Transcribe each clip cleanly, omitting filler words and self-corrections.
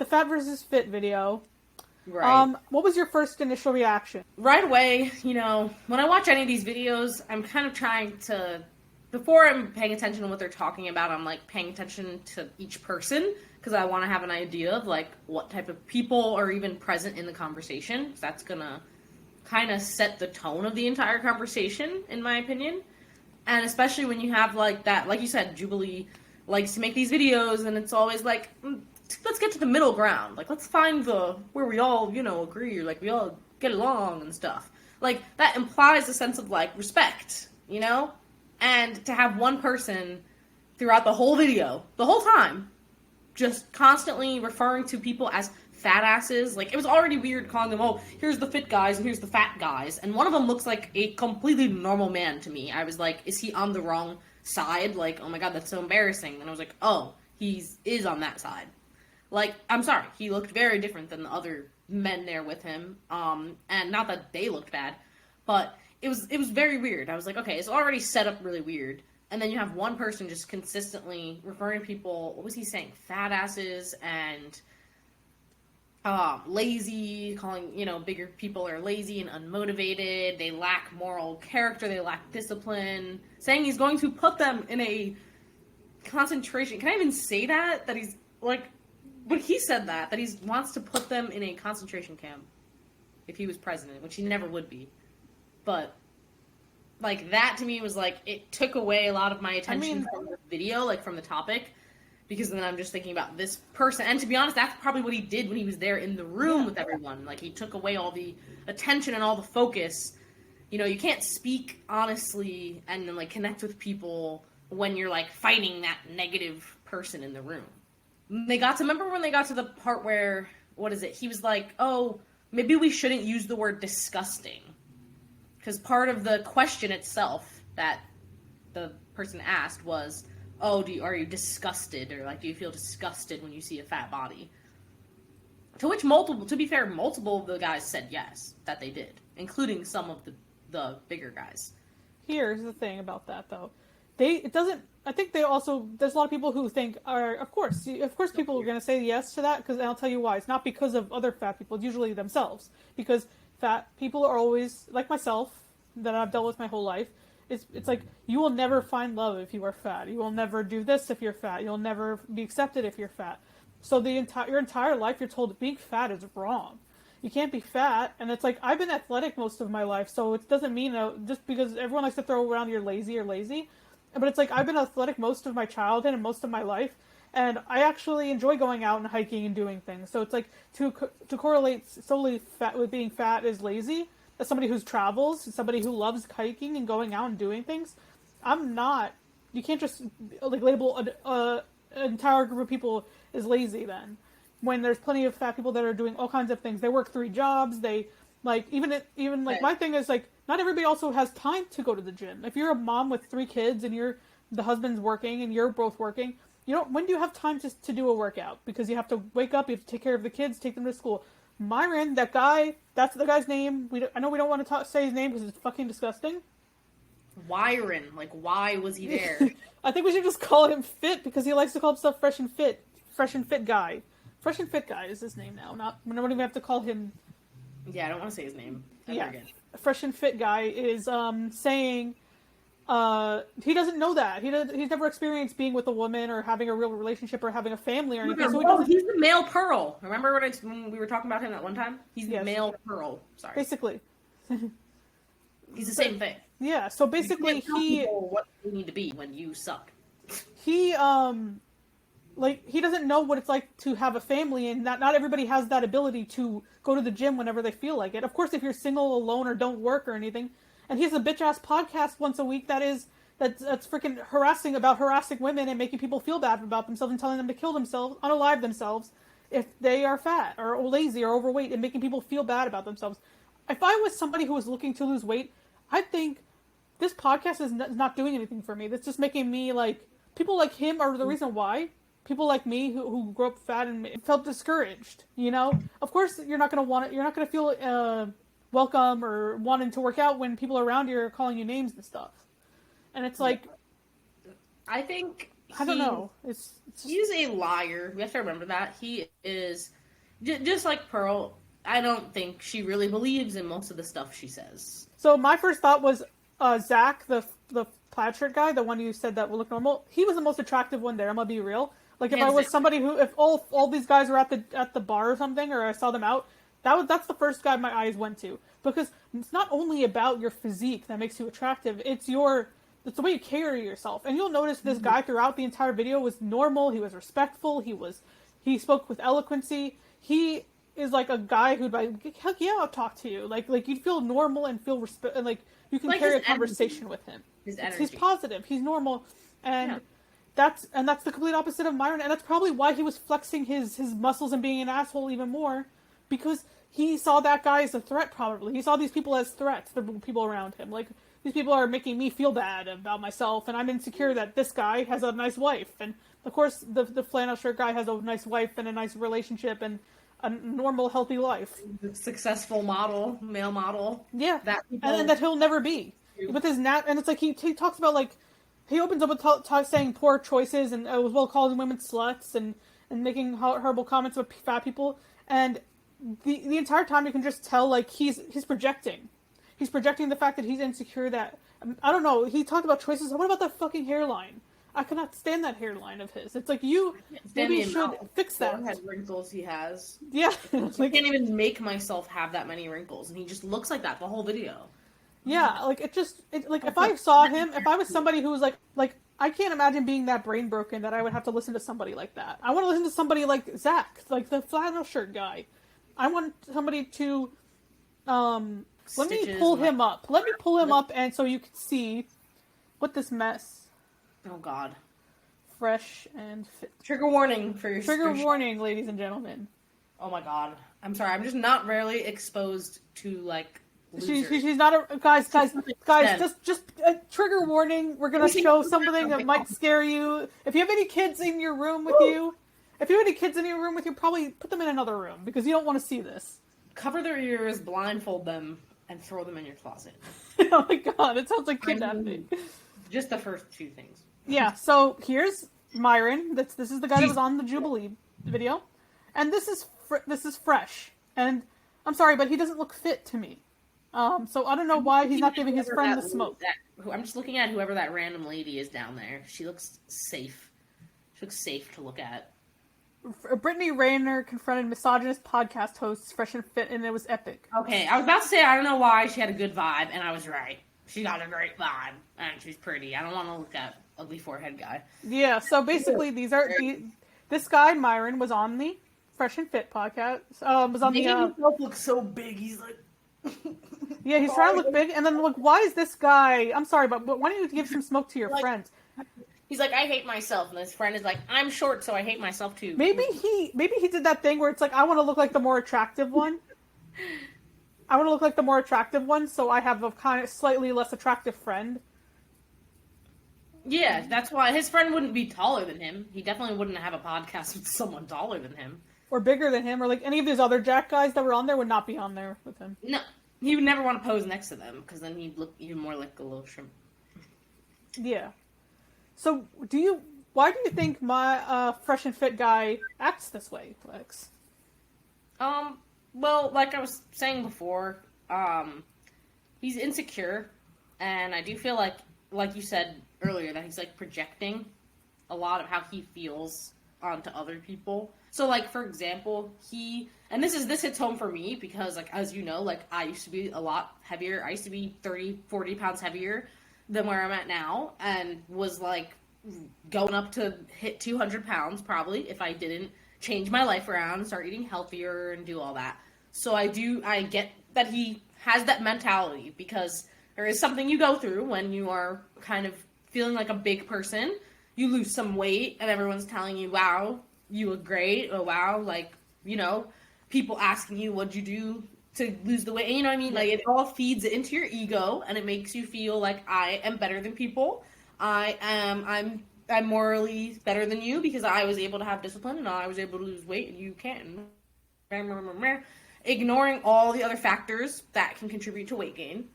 the fat versus fit video. Right. What was your first initial reaction? Right away, when I watch any of these videos, I'm kind of trying to, before I'm paying attention to what they're talking about, I'm like paying attention to each person because I want to have an idea of like what type of people are even present in the conversation. Because that's gonna kind of set the tone of the entire conversation, in my opinion. And especially when you have like that, like you said, Jubilee likes to make these videos, and it's always like, let's get to the middle ground. Like, let's find where we all, agree, or like we all get along and stuff. Like, that implies a sense of like respect, And to have one person throughout the whole video, the whole time, just constantly referring to people as fat asses. Like, it was already weird calling them, oh, here's the fit guys and here's the fat guys. And one of them looks like a completely normal man to me. I was like, is he on the wrong side? Like, oh my god, that's so embarrassing. And I was like, oh, he is on that side. Like, I'm sorry, he looked very different than the other men there with him. And not that they looked bad, but it was very weird. I was like, okay, it's already set up really weird. And then you have one person just consistently referring to people, what was he saying? Fat asses and lazy, calling, bigger people are lazy and unmotivated. They lack moral character. They lack discipline. Saying he's going to put them in a concentration. Can I even say that? That he's, like, but he said that he wants to put them in a concentration camp if he was president, which he never would be. But like, that to me was like, it took away a lot of my attention from the video, like from the topic, because then I'm just thinking about this person. And to be honest, that's probably what he did when he was there in the room with everyone. Like, he took away all the attention and all the focus. You can't speak honestly and then like connect with people when you're like fighting that negative person in the room. Remember when they got to the part where, what is it? He was like, oh, maybe we shouldn't use the word disgusting. Because part of the question itself that the person asked was, oh, are you disgusted? Or like, do you feel disgusted when you see a fat body? To which multiple of the guys said yes, that they did. Including some of the bigger guys. Here's the thing about that, though. I think there's a lot of people who think, of course people are going to say yes to that, because I'll tell you why. It's not because of other fat people, it's usually themselves. Because fat people are always, like myself, that I've dealt with my whole life, it's like, you will never find love if you are fat. You will never do this if you're fat. You'll never be accepted if you're fat. So your entire life you're told being fat is wrong. You can't be fat, and it's like, I've been athletic most of my life, so it doesn't mean, just because everyone likes to throw around you're lazy, but it's like, I've been athletic most of my childhood and most of my life, and I actually enjoy going out and hiking and doing things. So it's like, to correlate solely fat with being fat is lazy, as somebody who travels, somebody who loves hiking and going out and doing things, I'm not. You can't just like label an entire group of people as lazy then, when there's plenty of fat people that are doing all kinds of things. They work 3 jobs. They like even like, my thing is like, not everybody also has time to go to the gym. If you're a mom with 3 kids and the husband's working and you're both working, when do you have time to do a workout? Because you have to wake up, you have to take care of the kids, take them to school. Myron, that guy, that's the guy's name. I know we don't want to say his name because it's fucking disgusting. Wyron, like, why was he there? I think we should just call him Fit, because he likes to call himself Fresh and Fit. Fresh and Fit guy. Fresh and Fit guy is his name now. We don't even have to call him. Yeah, I don't want to say his name. Again. Fresh and Fit guy is saying he doesn't know that. He's never experienced being with a woman or having a real relationship or having a family or anything. So he's the male Pearl. Remember when we were talking about him that one time? He's the male Pearl. Sorry. Basically. He's the same thing. Yeah, so basically you can't tell people what you need to be when you suck. He doesn't know what it's like to have a family, and not everybody has that ability to go to the gym whenever they feel like it. Of course, if you're single, alone, or don't work or anything, and he has a bitch-ass podcast once a week that's freaking harassing women and making people feel bad about themselves and telling them to kill themselves, unalive themselves, if they are fat or lazy or overweight, and making people feel bad about themselves. If I was somebody who was looking to lose weight, I'd think, this podcast is not doing anything for me. That's just making me, like, people like him are the reason why. People like me who grew up fat and felt discouraged, Of course, you're not going to feel welcome or wanting to work out when people around you are calling you names and stuff. And it's like, I think I don't know. It's He's a liar. We have to remember that. He is, just like Pearl, I don't think she really believes in most of the stuff she says. So my first thought was Zach, the plaid shirt guy, the one you said that would look normal. He was the most attractive one there. I'm gonna be real. Like if I was somebody who, if all these guys were at the bar or something, or I saw them out, that's the first guy my eyes went to, because it's not only about your physique that makes you attractive. It's the way you carry yourself. And you'll notice this guy throughout the entire video was normal. He was respectful. He spoke with eloquency. He is like a guy who'd like, heck yeah, I'll talk to you. Like you'd feel normal and feel respect, and like you can carry a conversation with him. He's positive. He's normal, and that's the complete opposite of Myron. And that's probably why he was flexing his muscles and being an asshole even more, because he saw that guy as a threat. Probably he saw these people as threats. The people around him, like, these people are making me feel bad about myself, and I'm insecure that this guy has a nice wife. And of course, the flannel shirt guy has a nice wife and a nice relationship and a normal, healthy life. Successful model, male model. Yeah, and that he'll never be. With his and it's like he talks about, like, he opens up with saying poor choices and as well calling women sluts and making horrible comments about fat people. And the entire time you can just tell, like, he's projecting. He's projecting the fact that he's insecure, that, I don't know, he talked about choices. What about that fucking hairline? I cannot stand that hairline of his. It's like, you maybe should fix that. Forehead wrinkles he has. Yeah. I can't even make myself have that many wrinkles, and he just looks like that the whole video. Yeah, like, like, if I saw him, if I was somebody who was like, I can't imagine being that brain broken that I would have to listen to somebody like that. I want to listen to somebody like Zach, like the flannel shirt guy. I want somebody to, let me pull him up. Let me pull him up, and so you can see what this mess. Oh God. Fresh and fit. Trigger warning for your Trigger warning, ladies and gentlemen. Oh my God. I'm sorry. I'm just not rarely exposed to, like, she's not a guys. Just a trigger warning. We're gonna show something that might scare you. If you have any kids in your room with you, probably put them in another room, because you don't want to see this. Cover their ears, blindfold them, and throw them in your closet. Oh my God, it sounds like kidnapping. Just the first two things. Yeah, so here's Myron. This is the guy that was on the Jubilee video. And this is fresh. And I'm sorry, but he doesn't look fit to me. So I don't know why he's not giving his friend the smoke. I'm just looking at whoever that random lady is down there. She looks safe. She looks safe to look at. Brittany Rayner confronted misogynist podcast hosts Fresh and Fit, and it was epic. Okay, I was about to say I don't know why she had a good vibe, and I was right. She got a great vibe, and she's pretty. I don't want to look at ugly forehead guy. Yeah, so basically this guy, Myron, was on the Fresh and Fit podcast. Was on himself look so big. He's like... Yeah, he's trying to look big, and then look, why is this guy... I'm sorry, but why don't you give some smoke to your friends? He's like, I hate myself, and his friend is like, I'm short, so I hate myself too. Maybe he did that thing where it's like, I want to look like the more attractive one. So I have a kind of slightly less attractive friend. Yeah, that's why his friend wouldn't be taller than him. He definitely wouldn't have a podcast with someone taller than him. Or bigger than him, or like any of these other Jack guys that were on there would not be on there with him. No, he would never want to pose next to them, because then he'd look even more like a little shrimp. Yeah. So, why do you think my Fresh and Fit guy acts this way, Lex? Well, like I was saying before, he's insecure, and I do feel like you said earlier, that he's, like, projecting a lot of how he feels onto other people. So, like, for example, and this hits home for me, because, like, as you know, like, I used to be a lot heavier. I used to be 30, 40 pounds heavier than where I'm at now, and was, like, going up to hit 200 pounds, probably, if I didn't change my life around, start eating healthier, and do all that. So I get that he has that mentality, because there is something you go through when you are kind of feeling like a big person. You lose some weight, and everyone's telling you, wow, you look great, or wow, like, you know, people asking you, what'd you do to lose the weight, and you know what I mean? Like, it all feeds into your ego, and it makes you feel like I am better than people. I'm morally better than you, because I was able to have discipline, and I was able to lose weight, and you can't. Ignoring all the other factors that can contribute to weight gain,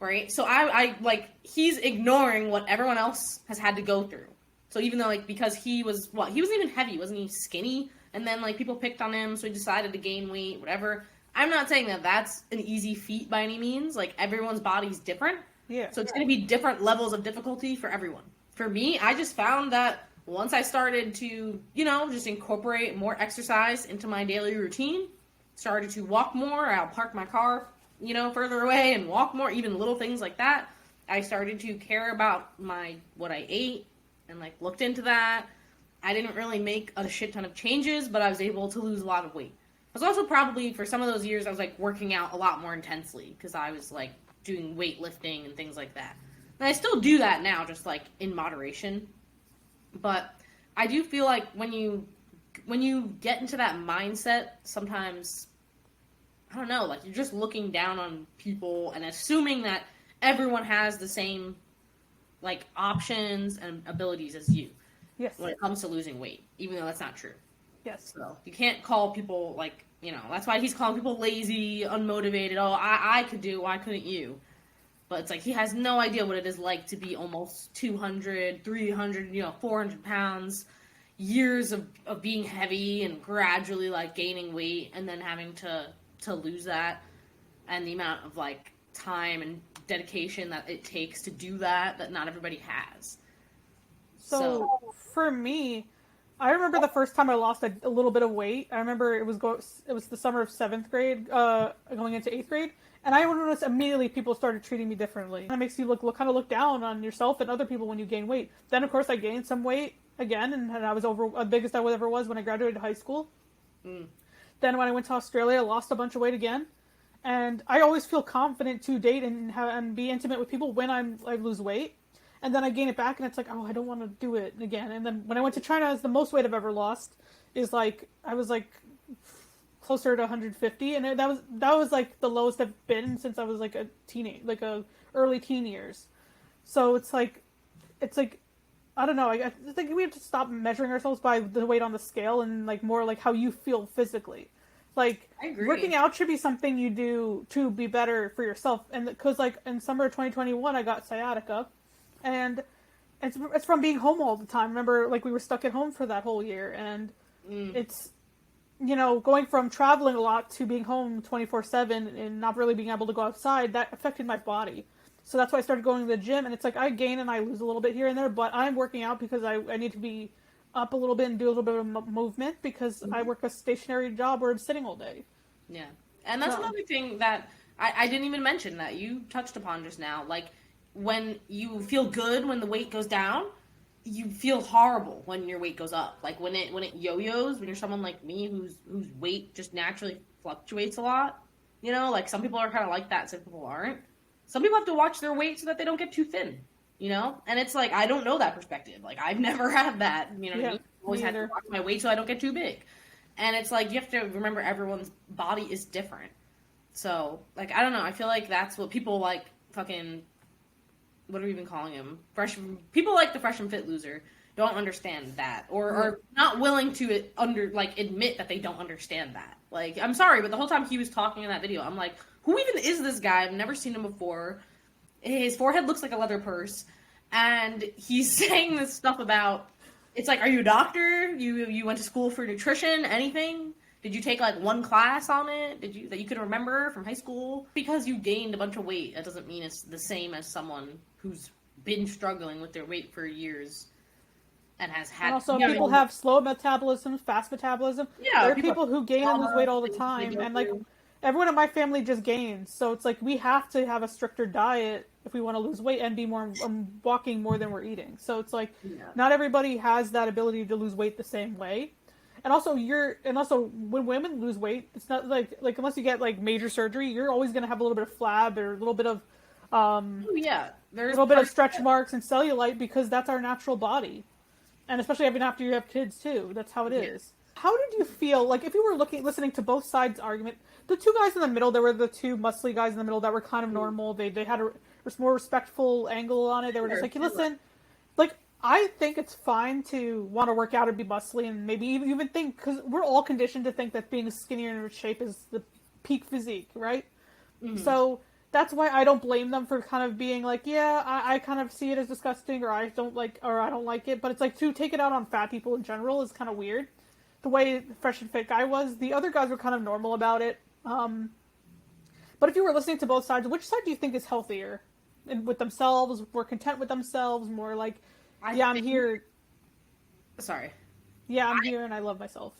right? So I he's ignoring what everyone else has had to go through. So even though, like, because he wasn't even heavy, wasn't he skinny? And then, like, people picked on him, so he decided to gain weight, whatever. I'm not saying that that's an easy feat by any means. Like, everyone's body's different. Yeah. So it's going to be different levels of difficulty for everyone. For me, I just found that once I started to, just incorporate more exercise into my daily routine, started to walk more, I'll park my car, further away and walk more, even little things like that. I started to care about what I ate and, like, looked into that. I didn't really make a shit ton of changes, but I was able to lose a lot of weight. I was also probably, for some of those years, I was, like, working out a lot more intensely because I was, like, doing weightlifting and things like that. And I still do that now, just, like, in moderation. But I do feel like when you get into that mindset, sometimes, I don't know, like, you're just looking down on people and assuming that everyone has the same, like, options and abilities as you. Yes. When it comes to losing weight, even though that's not true. Yes. So you can't call people, like, that's why he's calling people lazy, unmotivated. Oh, I could do, why couldn't you? But it's like he has no idea what it is like to be almost 200, 300, 400 pounds, years of being heavy and gradually, like, gaining weight and then having to lose that, and the amount of, like, time and dedication that it takes to do that not everybody has. So for me, I remember the first time I lost a little bit of weight. I remember it was the summer of 7th grade, going into 8th grade, and I noticed immediately people started treating me differently. That makes you kind of look down on yourself and other people when you gain weight. Then, of course, I gained some weight again, and I was over the biggest I ever was when I graduated high school. Then when I went to Australia, I lost a bunch of weight again. And I always feel confident to date and be intimate with people when I lose weight. And then I gain it back, and it's like, oh, I don't want to do it again. And then when I went to China, it's the most weight I've ever lost. Is like I was like closer to 150, and that was like the lowest I've been since I was like a early teen years. So it's like I don't know. I think we have to stop measuring ourselves by the weight on the scale and, like, more like how you feel physically. Like, working out should be something you do to be better for yourself. And because, like, in summer of 2021, I got sciatica. And it's from being home all the time. Remember, like, we were stuck at home for that whole year. And it's, going from traveling a lot to being home 24/7 and not really being able to go outside, that affected my body. So that's why I started going to the gym. And it's like I gain and I lose a little bit here and there. But I'm working out because I need to be up a little bit and do a little bit of movement because I work a stationary job where I'm sitting all day. Yeah. And that's another thing that I didn't even mention that you touched upon just now. Like, when you feel good when the weight goes down, you feel horrible when your weight goes up. Like, when it yo-yos, when you're someone like me whose weight just naturally fluctuates a lot, like, some people are kind of like that, some people aren't. Some people have to watch their weight so that they don't get too thin. And it's like, I don't know that perspective. Like, I've never had that, I always had to watch my weight so I don't get too big. And it's like, you have to remember everyone's body is different. So, like, I don't know, I feel like that's what people like fucking, what are we even calling him? People like the fresh and fit loser don't understand that, or are not willing to admit that they don't understand that. Like, I'm sorry, but the whole time he was talking in that video, I'm like, who even is this guy? I've never seen him before. His forehead looks like a leather purse, and he's saying this stuff about, it's like, are you a doctor? You went to school for nutrition? Anything? Did you take, like, one class on it? That you can remember from high school? Because you gained a bunch of weight, that doesn't mean it's the same as someone who's been struggling with their weight for years and has had. And also, people have slow metabolism, fast metabolism. Yeah, there are people who gain and lose weight all the time, and, like, everyone in my family just gains. So it's like we have to have a stricter diet if we want to lose weight and be more walking more than we're eating. So it's like not everybody has that ability to lose weight the same way. And also when women lose weight, it's not like unless you get, like, major surgery, you're always going to have a little bit of flab or a little bit of there's a little bit of stretch marks and cellulite because that's our natural body. And especially even after you have kids too, that's how it is. How did you feel, like, if you were listening to both sides' argument, the two guys in the middle, there were the two muscly guys in the middle that were kind of normal. They had a more respectful angle on it. They were just like, hey, listen, like, I think it's fine to want to work out and be muscly and maybe even think, because we're all conditioned to think that being skinnier and in shape is the peak physique, right? Mm-hmm. So that's why I don't blame them for kind of being like, yeah, I kind of see it as disgusting, or I don't like it. But it's like, to take it out on fat people in general is kind of weird. The way the Fresh and Fit guy was, the other guys were kind of normal about it. But if you were listening to both sides, which side do you think is healthier? And with themselves, more content with themselves, more like, I'm here. Sorry. Yeah, I'm here and I love myself.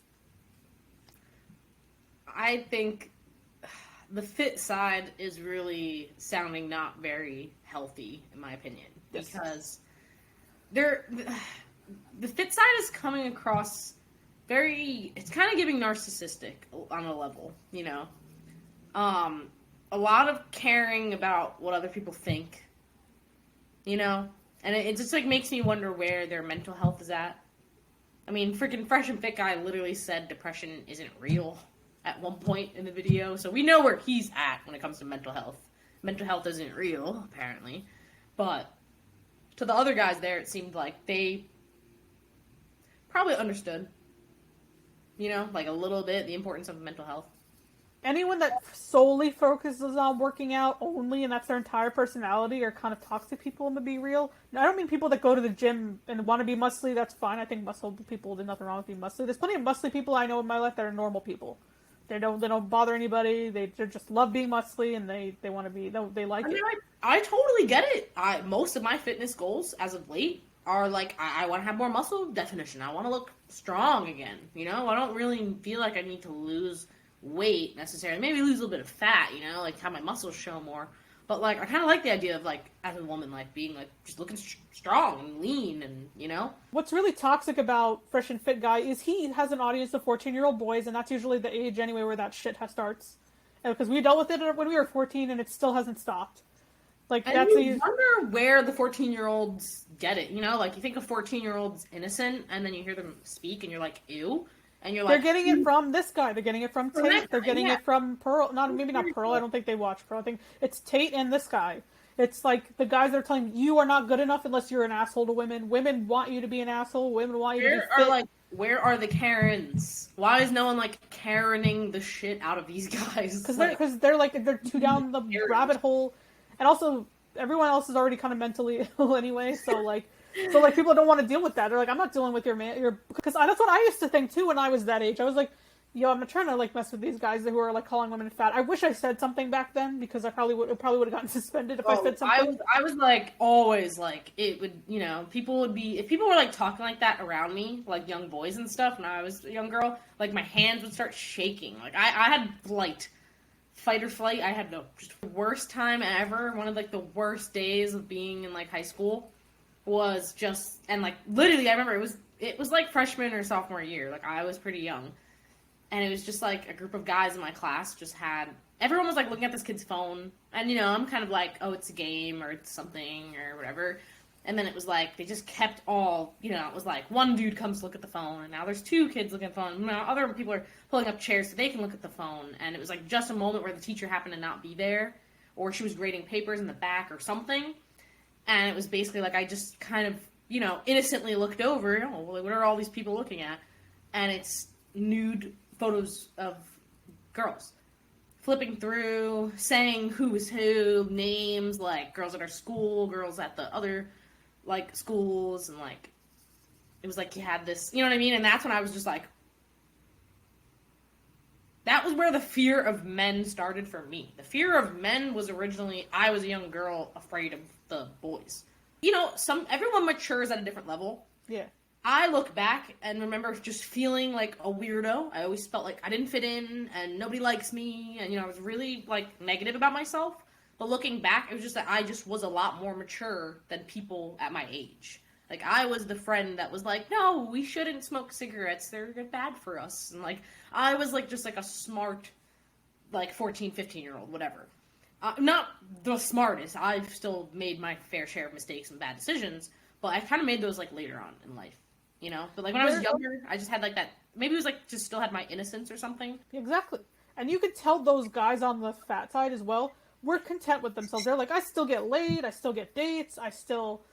I think the fit side is really sounding not very healthy, in my opinion, because the fit side is coming across it's kind of giving narcissistic on a level, you know. A lot of caring about what other people think, you know, and it just like makes me wonder where their mental health is at. I mean, freaking Fresh and Fit guy literally said depression isn't real at one point in the video, so we know where he's at when it comes to mental health. Mental health isn't real, apparently, but to the other guys there, it seemed like they probably understood, you know, like a little bit the importance of mental health. Anyone that solely focuses on working out only, and that's their entire personality, are kind of toxic people, to be real. Now, I don't mean people that go to the gym and want to be muscly. That's fine. I think muscle people, there's nothing wrong with being muscly. There's plenty of muscly people I know in my life that are normal people. They don't bother anybody. They just love being muscly, and they want to be. They like it. I totally get it. Most of my fitness goals as of late are like, I want to have more muscle definition. I want to look strong again. You know, I don't really feel like I need to lose weight necessarily. Maybe lose a little bit of fat, you know, like have my muscles show more. But like, I kind of like the idea of like, as a woman, like being like just looking strong and lean, and you know. What's really toxic about Fresh and Fit guy is he has an audience of 14-year-old boys, and that's usually the age anyway where that shit starts. Because we dealt with it when we were 14, and it still hasn't stopped. Like, and you wonder where the 14-year-olds get it. You know, like you think a 14-year-old's innocent, and then you hear them speak, and you're like, ew. And you're like, they're getting it from this guy. They're getting it from Tate. They're getting it from Pearl. Maybe not Pearl. I don't think they watch Pearl. I think it's Tate and this guy. It's like the guys that are telling you are not good enough unless you're an asshole to women. Women want you to be an asshole. Women want you to be fit. Where are the Karens? Why is no one like Karening the shit out of these guys? Because they're too down the rabbit hole, and also everyone else is already kind of mentally ill anyway. So like people don't want to deal with that. They're like, I'm not dealing with your man. Because that's what I used to think too when I was that age. I was like, yo, I'm not trying to like mess with these guys who are like calling women fat. I wish I said something back then, because I probably would have gotten suspended if I said something. I was like always like, it would, you know, if people were like talking like that around me, like young boys and stuff when I was a young girl, like my hands would start shaking. Like I had fight or flight. I had just the worst time ever. One of like the worst days of being in like high school was just, and like literally I remember it was like freshman or sophomore year. Like I was pretty young. And it was just like a group of guys in my class everyone was like looking at this kid's phone. And, you know, I'm kind of like, oh, it's a game or it's something or whatever. And then it was like, they just kept all, you know, it was like one dude comes to look at the phone. And now there's two kids looking at the phone. Now other people are pulling up chairs so they can look at the phone. And it was like just a moment where the teacher happened to not be there. Or she was grading papers in the back or something. And it was basically like, I just kind of, you know, innocently looked over. Oh, what are all these people looking at? And it's nude photos of girls flipping through, saying who was who, names, like girls at our school, girls at the other like schools, and like it was like you had this, you know what I mean? And that's when I was just like, that was where the fear of men started for me. The fear of men was originally, I was a young girl afraid of the boys. You know, everyone matures at a different level. Yeah. I look back and remember just feeling like a weirdo. I always felt like I didn't fit in and nobody likes me, and, you know, I was really, like, negative about myself. But looking back, it was just that I just was a lot more mature than people at my age. Like, I was the friend that was like, no, we shouldn't smoke cigarettes. They're bad for us. And, like, I was, like, just, like, a smart, like, 14, 15-year-old, whatever. Not the smartest. I've still made my fair share of mistakes and bad decisions, but I kind of made those, like, later on in life. You know, but like when I was younger, I just had like that, maybe it was like just still had my innocence or something. Exactly. And you could tell those guys on the fat side as well were content with themselves. They're like, I still get laid, I still get dates, I still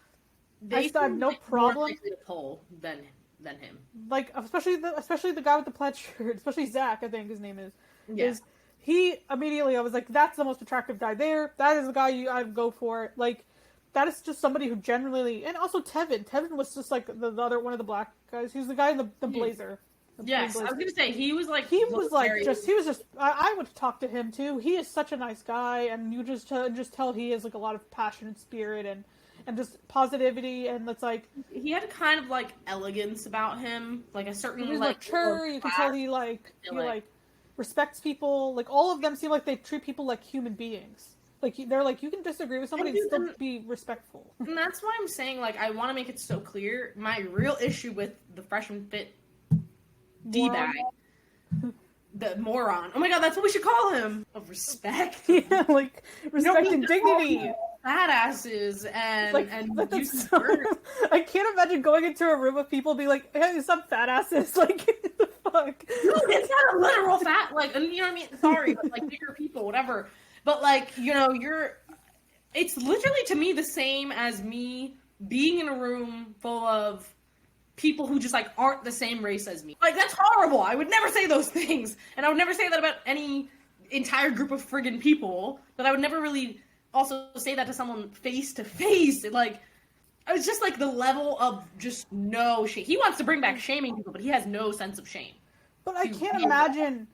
have no problem. More likely to pull than him. Like especially the guy with the plaid shirt, especially Zach, I think his name is. Yeah. he immediately, I was like, that's the most attractive guy there. That is the guy I'd go for. Like, that is just somebody who generally, and also Tevin. Tevin was just like the other one of the black guys. He was the guy in the blazer. Yes, I was gonna say he was like I would talk to him too. He is such a nice guy, and you just tell he has like a lot of passion and spirit and just positivity, and it's like he had kind of like elegance about him, like a certain he's like mature. You can tell he respects people. Like all of them seem like they treat people like human beings. Like they're like, you can disagree with somebody and still be respectful. And that's why I'm saying, like, I want to make it so clear. My real issue with the Fresh and Fit D-bag, the moron. Oh my god, that's what we should call him. Of respect. Yeah, like respect and dignity. Badasses and I can't imagine going into a room of people being like, hey, some fat asses. Like, the fuck? Dude, it's not a literal fat, like, you know what I mean? Sorry, but like bigger people, whatever. But like, you know, it's literally to me the same as me being in a room full of people who just like aren't the same race as me. Like, that's horrible. I would never say those things. And I would never say that about any entire group of friggin' people. But I would never really also say that to someone face to face. Like, it's just like the level of just no shame. He wants to bring back shaming people, but he has no sense of shame. But I can't imagine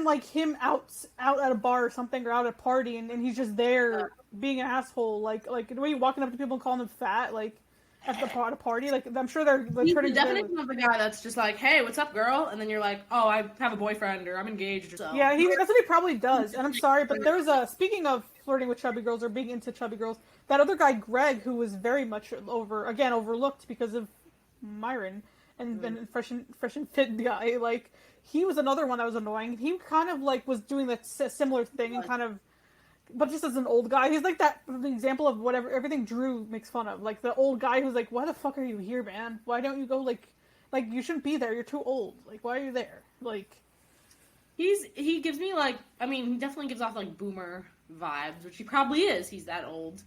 like him out at a bar or something, or out at a party, and he's just there being an asshole. Like the way you're walking up to people and calling them fat, like at a party. Like, I'm sure they're he's the definition of the guy that's just like, hey, what's up, girl? And then you're like, oh, I have a boyfriend, or I'm engaged, or so. Yeah, that's what he probably does. And I'm sorry, but there was speaking of flirting with chubby girls or being into chubby girls, that other guy, Greg, who was very much overlooked because of Myron and then Fresh and Fit guy, like, he was another one that was annoying. He kind of like was doing that similar thing and kind of, but just as an old guy. He's like that example of everything Drew makes fun of. Like the old guy who's like, why the fuck are you here, man? Why don't you go like you shouldn't be there. You're too old. Like, why are you there? Like, he gives me like, I mean, he definitely gives off like boomer vibes, which he probably is. He's that old,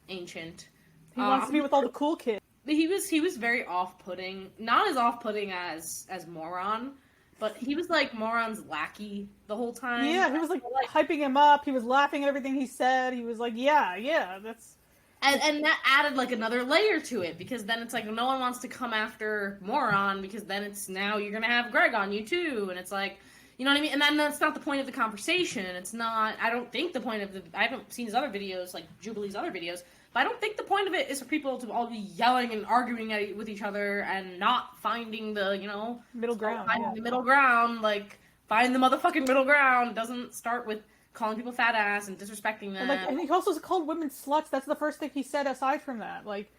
ancient. He wants to be with all the cool kids. He was very off-putting. Not as off-putting as Moron, but he was like Moron's lackey the whole time. Yeah, he was like hyping him up. He was laughing at everything he said. He was like, yeah, that's... And that added like another layer to it, because then it's like no one wants to come after Moron, because then it's now you're gonna have Greg on you too, and it's like, you know what I mean? And then that's not the point of the conversation. It's not, I don't think the point of I haven't seen his other videos, like Jubilee's other videos, but I don't think the point of it is for people to all be yelling and arguing with each other and not finding the, you know, middle ground. The middle ground, like, find the motherfucking middle ground. It doesn't start with calling people fat ass and disrespecting them. And he also called women sluts. That's the first thing he said aside from that. Like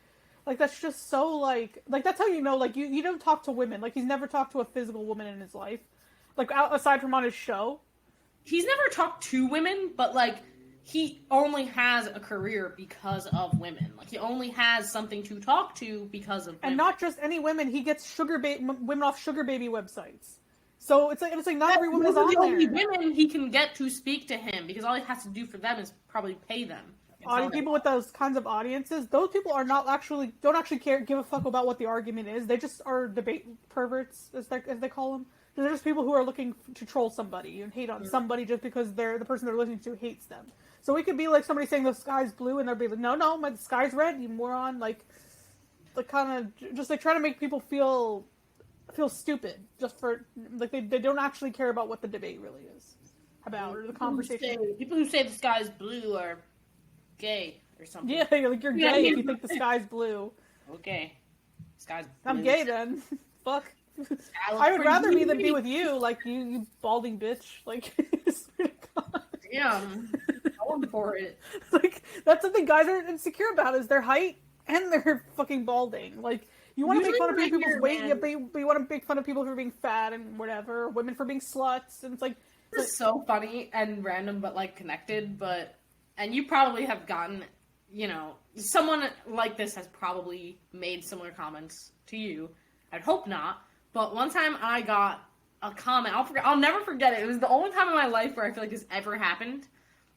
that's just so, like, that's how you know, like, you don't talk to women. Like, he's never talked to a physical woman in his life. Like, aside from on his show. He's never talked to women, but, like, he only has a career because of women. Like, he only has something to talk to because of women. And not just any women. He gets women off sugar baby websites. So it's like not every woman is on there. The only women he can get to speak to him, because all he has to do for them is probably pay them. People with those kinds of audiences, those people are don't actually give a fuck about what the argument is. They just are debate perverts, as they call them. They're just people who are looking to troll somebody and hate on somebody just because the person they're listening to hates them. So we could be like somebody saying the sky's blue, and they'll be like, no, the sky's red, you moron. Like kind of just like trying to make people feel stupid, just for, like, they don't actually care about what the debate really is about, or the conversation. People who say the sky's blue are gay or something. Yeah, like, you're gay if you think the sky's blue. Okay. Sky's blue. I'm gay then. Fuck. I would rather me than be with you, like, you balding bitch. Like, swear to God. Damn. Going for it. Like, that's something guys are insecure about, is their height and their fucking balding. Like, you want to make fun of people's weight, but you want to make fun of people for being fat and whatever, women for being sluts, and it's like... It's so funny and random, but, like, connected, and you probably have gotten, you know, someone like this has probably made similar comments to you. I'd hope not, but one time I got a comment, I'll never forget it. It was the only time in my life where I feel like this ever happened,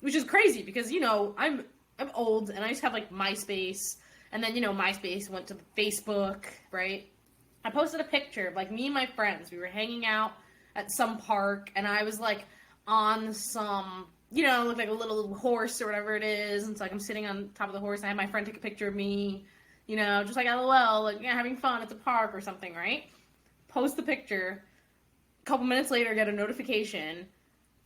which is crazy, because, you know, I'm old, and I used to have, like, MySpace. And then, you know, MySpace went to Facebook, right? I posted a picture of, like, me and my friends. We were hanging out at some park, and I was like, on some, look like a little horse or whatever it is. And it's like I'm sitting on top of the horse. And I have my friend take a picture of me, just like LOL, like having fun at the park or something, right? Post the picture. A couple minutes later, get a notification,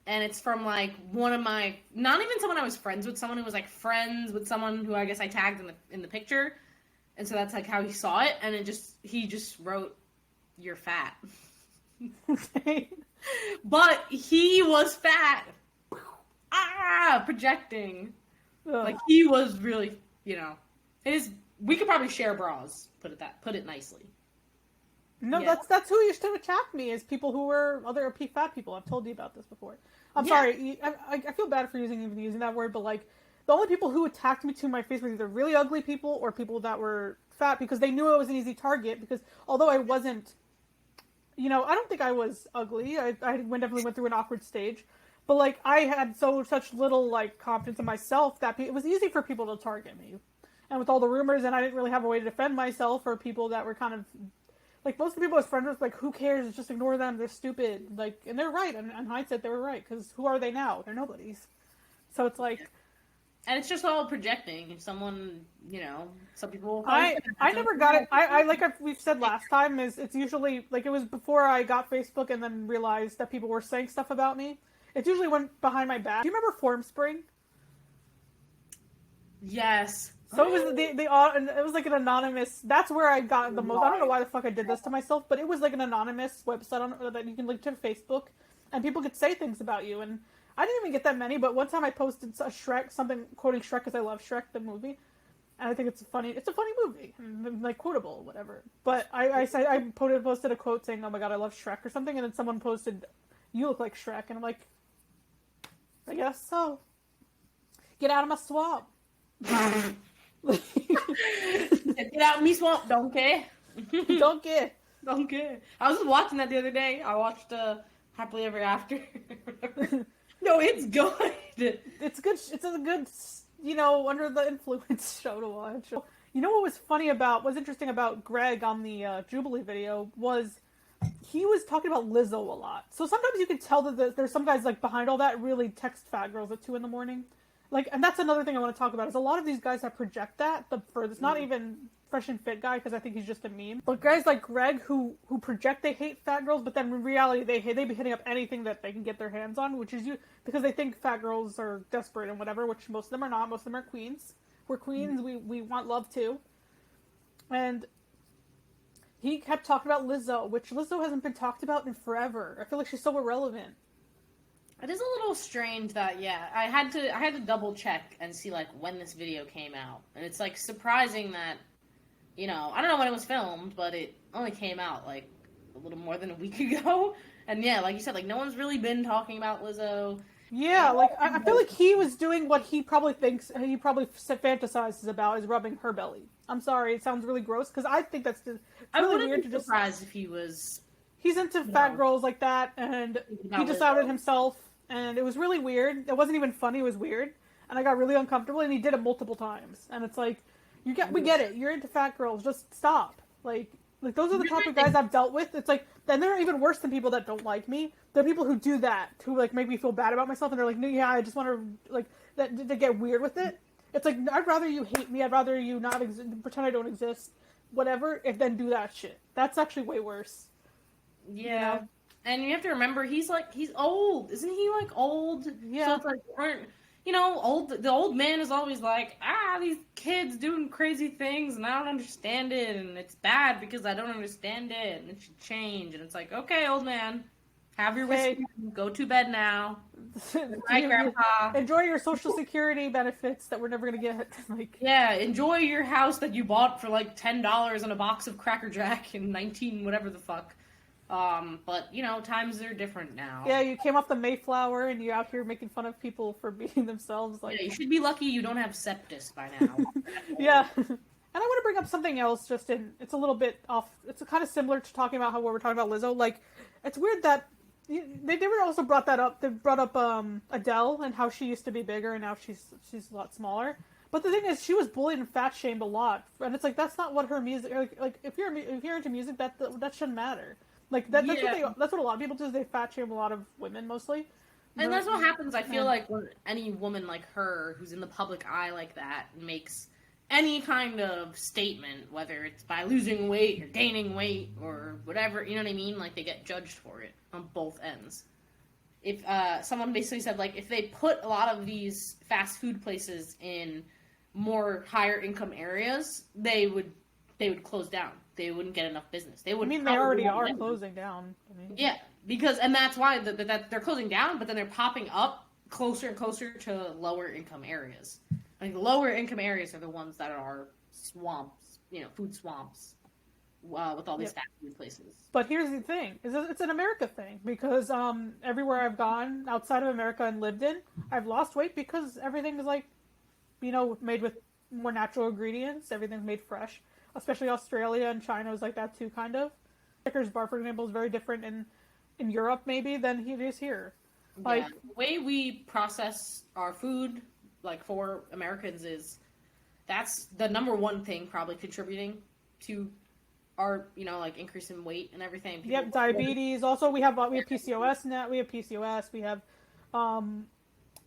and it's from like one of my, not even someone I was friends with, someone who was like friends with someone who I guess I tagged in the picture, and so that's like how he saw it, and he just wrote, "You're fat." Okay. But he was fat. Projecting. Ugh. Like he was really, we could probably share bras. Put it nicely. No, Yeah. that's who used to attack me, is people who were other fat people. I've told you about this before. I'm sorry. I feel bad for using that word, but like the only people who attacked me to my face were either really ugly people or people that were fat because they knew I was an easy target. Because although I wasn't, I don't think I was ugly. I definitely went through an awkward stage, but like I had such little like confidence in myself that it was easy for people to target me. And with all the rumors, and I didn't really have a way to defend myself, or people that were kind of like, most of the people I was friends with, like, who cares? Just ignore them. They're stupid. Like, and they're right. And in hindsight, they were right. Because who are they now? They're nobodies. So it's like... And it's just all projecting. If someone, some people... I never got it. I like we've said last time, it's usually... Like, it was before I got Facebook and then realized that people were saying stuff about me. It usually went behind my back. Do you remember Formspring? Yes. So it was it was like an anonymous. That's where I got the most. I don't know why the fuck I did this to myself, but it was like an anonymous website that you can link to Facebook, and people could say things about you. And I didn't even get that many, but one time I posted a Shrek, something quoting Shrek because I love Shrek the movie, and I think it's a funny movie, and, like quotable, whatever. But I posted a quote saying, "Oh my god, I love Shrek" or something, and then someone posted, "You look like Shrek," and I'm like, I guess so. Get out of my swamp. Get out of me swamp, donkey. Donkey. I was just watching that the other day. I watched Happily Ever After. No, it's good. It's good. It's a good, under the influence show to watch. You know what was interesting about Greg on the Jubilee video was he was talking about Lizzo a lot. So sometimes you could tell that there's some guys like behind all that really text fat girls at 2 a.m. Like, and that's another thing I want to talk about is a lot of these guys that project that the furthest. Not even Fresh and Fit guy because I think he's just a meme. But guys like Greg who project they hate fat girls, but then in reality they be hitting up anything that they can get their hands on, which is because they think fat girls are desperate and whatever. Which most of them are not. Most of them are queens. We're queens. We want love too. And he kept talking about Lizzo, which Lizzo hasn't been talked about in forever. I feel like she's so irrelevant. It is a little strange that I had to double check and see like when this video came out, and it's like surprising that I don't know when it was filmed, but it only came out like a little more than a week ago, and like you said, like no one's really been talking about Lizzo. Yeah, like I feel like he was doing what he probably fantasizes about is rubbing her belly. I'm sorry, it sounds really gross because I think that's just really weird to just. Surprised if he was. He's into fat girls like that, and he just outed himself, and it was really weird. It wasn't even funny; it was weird, and I got really uncomfortable. And he did it multiple times, and it's like, we get it. You're into fat girls. Just stop. Like those are the type of guys I've dealt with. It's like, then they're even worse than people that don't like me. They're people who do that, who like make me feel bad about myself, and they're like, no, yeah, I just want to like that to get weird with it. It's like I'd rather you hate me. I'd rather you not pretend I don't exist, whatever. If then do that shit. That's actually way worse. Yeah. And you have to remember, he's old. Isn't he, like, old? Yeah. So it's like, the old man is always like, these kids doing crazy things, and I don't understand it, and it's bad because I don't understand it, and it should change. And it's like, okay, old man, have your whiskey, go to bed now. Bye, Grandpa. Enjoy your Social Security benefits that we're never going to get. Like, yeah, enjoy your house that you bought for, like, $10 and a box of Cracker Jack in 19 whatever the fuck. But, times are different now. Yeah, you came off the Mayflower and you're out here making fun of people for beating themselves. Like, yeah, you should be lucky you don't have sepsis by now. Yeah. And I want to bring up something else, it's a little bit off, it's kind of similar to talking about how we're talking about Lizzo. Like, it's weird that, they never also brought that up, they brought up, Adele and how she used to be bigger and now she's a lot smaller. But the thing is, she was bullied and fat shamed a lot. And it's like, that's not what her music, like if you're into music, that shouldn't matter. Like that's what a lot of people do. Is they fat shame a lot of women mostly, And that's what happens, I feel like, when any woman like her, who's in the public eye like that, makes any kind of statement, whether it's by losing weight or gaining weight or whatever, you know what I mean? Like, they get judged for it on both ends. If someone basically said, like, if they put a lot of these fast food places in more higher income areas, they would close down. They wouldn't get enough business. They would. I mean, they already are closing down. I mean. Yeah, because that's why that they're closing down, but then they're popping up closer and closer to lower income areas. Like, lower income areas are the ones that are swamps, food swamps, with all these fast food places. But here's the thing: it's an America thing, because everywhere I've gone outside of America and lived in, I've lost weight because everything is like, made with more natural ingredients. Everything's made fresh. Especially Australia and China is like that too, kind of. Snickers bar, for example, is very different in Europe maybe than it is here. Like, the way we process our food, like, for Americans, that's the number one thing probably contributing to our, like, increase in weight and everything. Yep, diabetes. Also, we have PCOS now. We have PCOS.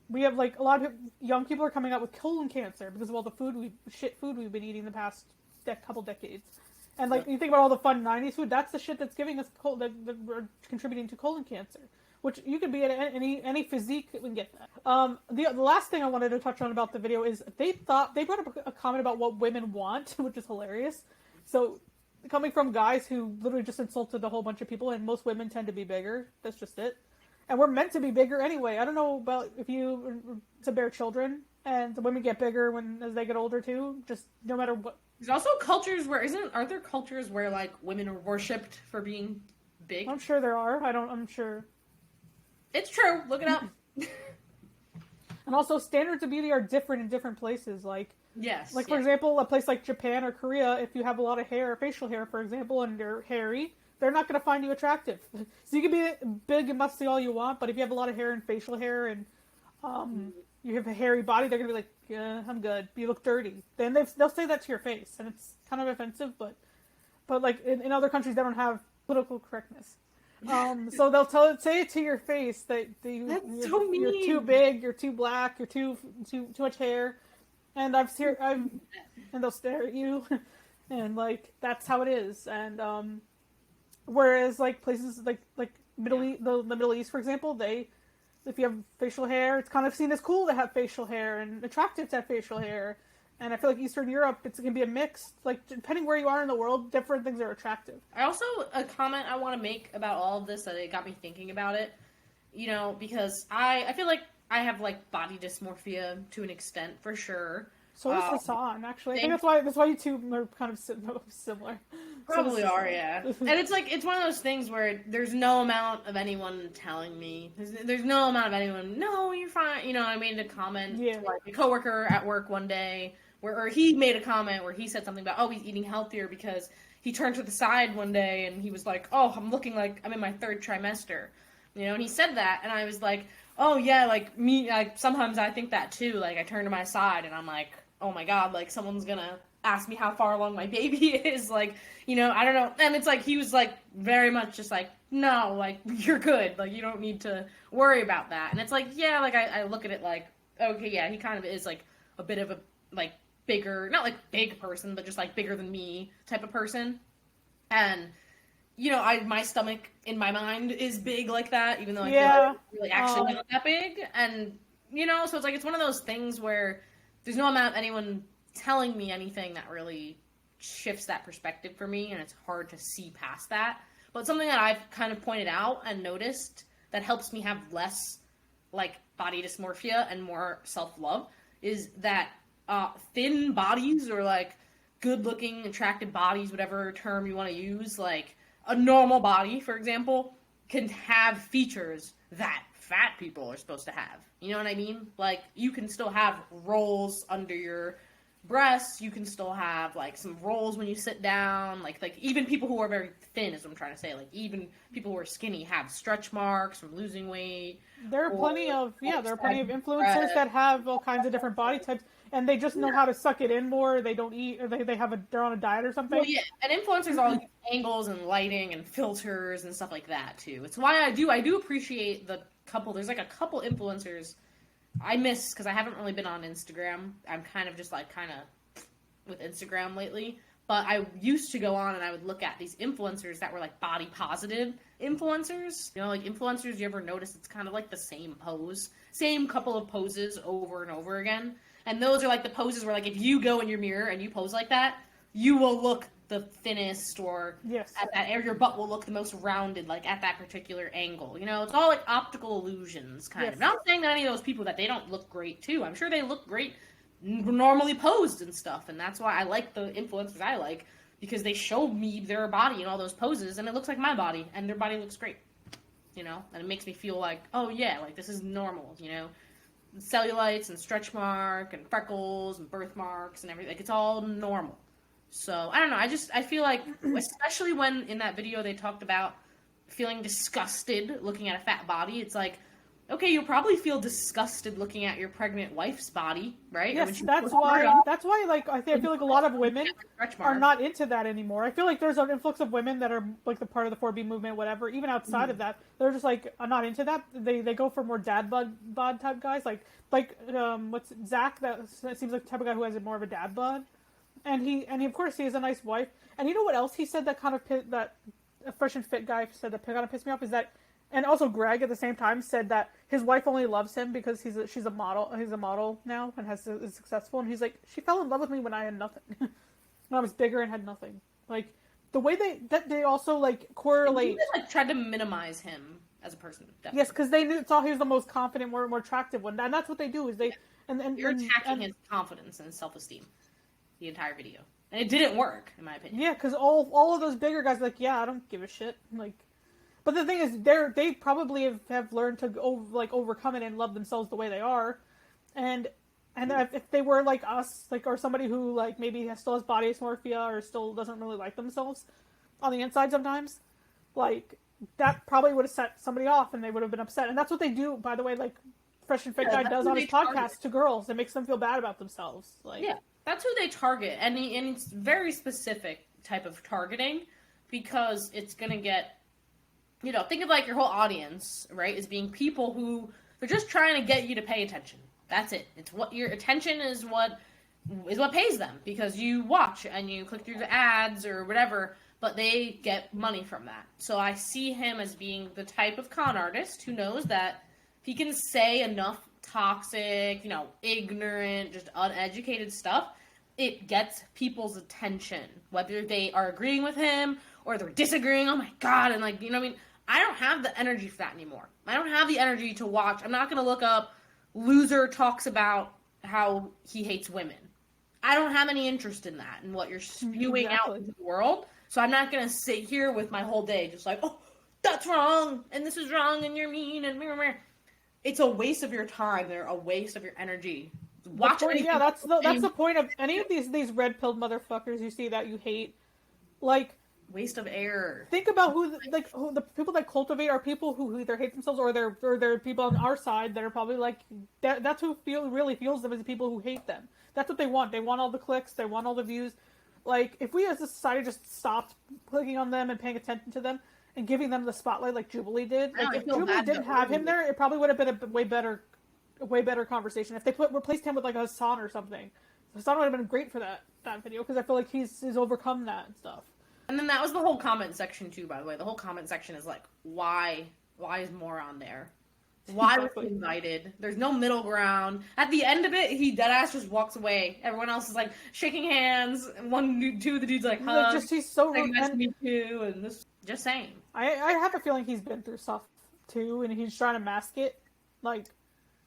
We have like a lot of young people are coming out with colon cancer because of all the food we've been eating the past couple decades. And like, you think about all the fun 90s food, that's the shit that's giving us that we're contributing to colon cancer, which you could be at any physique and get that. The last thing I wanted to touch on about the video is they brought up a comment about what women want, which is hilarious. So, coming from guys who literally just insulted a whole bunch of people, and most women tend to be bigger. That's just it. And we're meant to be bigger anyway. I don't know about if you to bear children, and the women get bigger as they get older too. Just no matter what. There's also cultures where aren't there cultures where, like, women are worshipped for being big? I'm sure there are. I'm sure. It's true. Look it up. And also, standards of beauty are different in different places. Like, yes. Like, for example, a place like Japan or Korea, if you have a lot of hair, facial hair, for example, and you're hairy, they're not going to find you attractive. So you can be big and musty all you want, but if you have a lot of hair and facial hair and you have a hairy body, they're going to be like, yeah, I'm good. You look dirty. Then they'll say that to your face, and it's kind of offensive, but like, in other countries, they don't have political correctness. So they'll say it to your face that you're too big, you're too black, you're too much hair, and and they'll stare at you, and like, that's how it is. And whereas like places like the Middle East, for example, if you have facial hair, it's kind of seen as cool to have facial hair and attractive to have facial hair. And I feel like Eastern Europe, it's going to be a mix. Like, depending where you are in the world, different things are attractive. A comment I want to make about all of this, that it got me thinking about it, because I feel like I have, like, body dysmorphia to an extent, for sure. So does Hassan, actually. I think that's why you two are kind of similar. Probably are, yeah. And it's like, it's one of those things where there's no amount of anyone telling me, there's no amount of anyone, no, you're fine, I made a comment to, like, a coworker at work one day, or he made a comment where he said something about, oh, he's eating healthier because he turned to the side one day and he was like, oh, I'm looking like I'm in my third trimester, and he said that, and I was like, oh, yeah, like, me, like, sometimes I think that too, like, I turn to my side and I'm like, oh my god, like, someone's gonna ask me how far along my baby is, like, I don't know, and it's like, he was, like, very much just like, no, like, you're good, like, you don't need to worry about that, and it's like, yeah, like, I look at it like, okay, yeah, he kind of is, like, a bit of a, like, bigger, not, like, big person, but just, like, bigger than me type of person, and, my stomach, in my mind, is big like that, even though I feel like it's really actually not that big, and, so it's like, it's one of those things where there's no amount of anyone telling me anything that really shifts that perspective for me, and it's hard to see past that. But something that I've kind of pointed out and noticed that helps me have less, like, body dysmorphia and more self-love is that thin bodies, or, like, good-looking, attractive bodies, whatever term you want to use, like, a normal body, for example, can have features that fat people are supposed to have. You know what I mean? Like, you can still have rolls under your breasts, you can still have like some rolls when you sit down. Like even people who are very thin is what I'm trying to say. Like even people who are skinny have stretch marks from losing weight. There are plenty of influencers that have all kinds of different body types, and they just know how to suck it in more. They don't eat, or they're on a diet or something. Well, yeah, and influencers all use angles and lighting and filters and stuff like that too. It's why I do appreciate the couple. There's like a couple influencers I miss because I haven't really been on Instagram. I'm kind of just like with Instagram lately. But I used to go on and I would look at these influencers that were like body positive influencers. You know, like influencers, you ever notice it's kind of like the same pose, same couple of poses over and over again. And those are like the poses where like if you go in your mirror and you pose like that, you will look the thinnest or at that area, your butt will look the most rounded, like at that particular angle. You know, it's all like optical illusions kind of. Not saying that any of those people that they don't look great too. I'm sure they look great normally posed and stuff, and that's why I like the influencers I like, because they show me their body in all those poses and it looks like my body and their body looks great, you know, and it makes me feel like, oh yeah, like this is normal, you know, cellulites and stretch mark and freckles and birthmarks and everything, like it's all normal. So I don't know, I feel like, especially when in that video they talked about feeling disgusted looking at a fat body, it's like, okay, you'll probably feel disgusted looking at your pregnant wife's body, right? Yes, that's why, like, I feel like a lot of women are not into that anymore. I feel like there's an influx of women that are, like, the part of the 4B movement, whatever, even outside of that, they're just, like, not into that. They go for more dad bod type guys, what's Zach, that seems like the type of guy who has more of a dad bod. And he, of course, he has a nice wife. And you know what else he said that a fresh and fit guy said that kind of pissed me off is that, and also Greg at the same time said that his wife only loves him because she's a model. He's a model now and is successful. And he's like, she fell in love with me when I had nothing, when I was bigger and had nothing. Like the way they also like correlate. They like tried to minimize him as a person. Definitely. Yes, because they thought he was the most confident, more attractive one, and that's what they do. Is they you're attacking his confidence and self-esteem the entire video, and it didn't work in my opinion. Yeah, because all of those bigger guys are like, yeah, I don't give a shit, like. But the thing is, they probably have learned to overcome it and love themselves the way they are, and if they were like us, like, or somebody who like maybe still has body dysmorphia or still doesn't really like themselves on the inside sometimes, like that probably would have set somebody off and they would have been upset. And that's what they do, by the way. Like Fresh and Fit Guy does on his podcast to girls. It makes them feel bad about themselves. Like that's who they target, and it's very specific type of targeting because it's gonna get. You know, think of like your whole audience, right, as being people who they're just trying to get you to pay attention. That's it. It's what your attention is what pays them because you watch and you click through the ads or whatever, but they get money from that. So I see him as being the type of con artist who knows that he can say enough toxic, you know, ignorant, just uneducated stuff. It gets people's attention, whether they are agreeing with him or they're disagreeing. Oh my God. And like, you know what I mean? I don't have the energy for that anymore. I don't have the energy to watch. I'm not going to look up loser talks about how he hates women. I don't have any interest in that and what you're spewing out into the world. So I'm not going to sit here with my whole day just like, oh, that's wrong and this is wrong and you're mean and meh. It's a waste of your time. They're a waste of your energy. Watch it. Yeah, that's the point of any of these red-pilled motherfuckers you see that you hate. Like, waste of air. Think about who the people that cultivate are people who either hate themselves or they're people on our side that are probably like that's who really feels them as the people who hate them. That's what they want. They want all the clicks. They want all the views. Like if we as a society just stopped clicking on them and paying attention to them and giving them the spotlight like Jubilee did, like if Jubilee didn't have him there, it probably would have been a way better conversation. If they replaced him with like Hassan or something, Hassan would have been great for that video because I feel like he's overcome that and stuff. And then that was the whole comment section too, by the way. The whole comment section is like, why is Moron there? Why was he invited? There's no middle ground. At the end of it, he deadass just walks away. Everyone else is like shaking hands. Two of the dudes like hug. Just he's so like, nice to meet you, and this. Just saying. I have a feeling he's been through stuff too, and he's trying to mask it. Like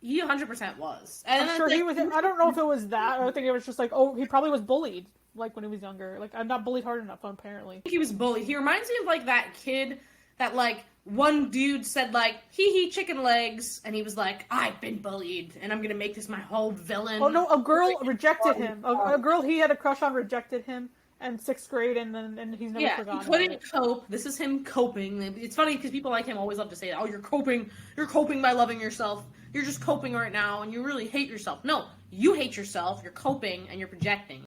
he 100% was. And I'm sure he was. I don't know if it was that. I think it was just like, he probably was bullied. Like when he was younger, like I'm not bullied hard enough apparently. He was bullied. He reminds me of like that kid that like one dude said like, hee chicken legs, and he was like, I've been bullied, and I'm gonna make this my whole villain. Oh no, a girl rejected him. A girl he had a crush on rejected him in 6th grade, and he's never forgotten. He couldn't cope. This is him coping. It's funny because people like him always love to say, oh, you're coping by loving yourself. You're just coping right now, and you really hate yourself. No, you hate yourself, you're coping, and you're projecting.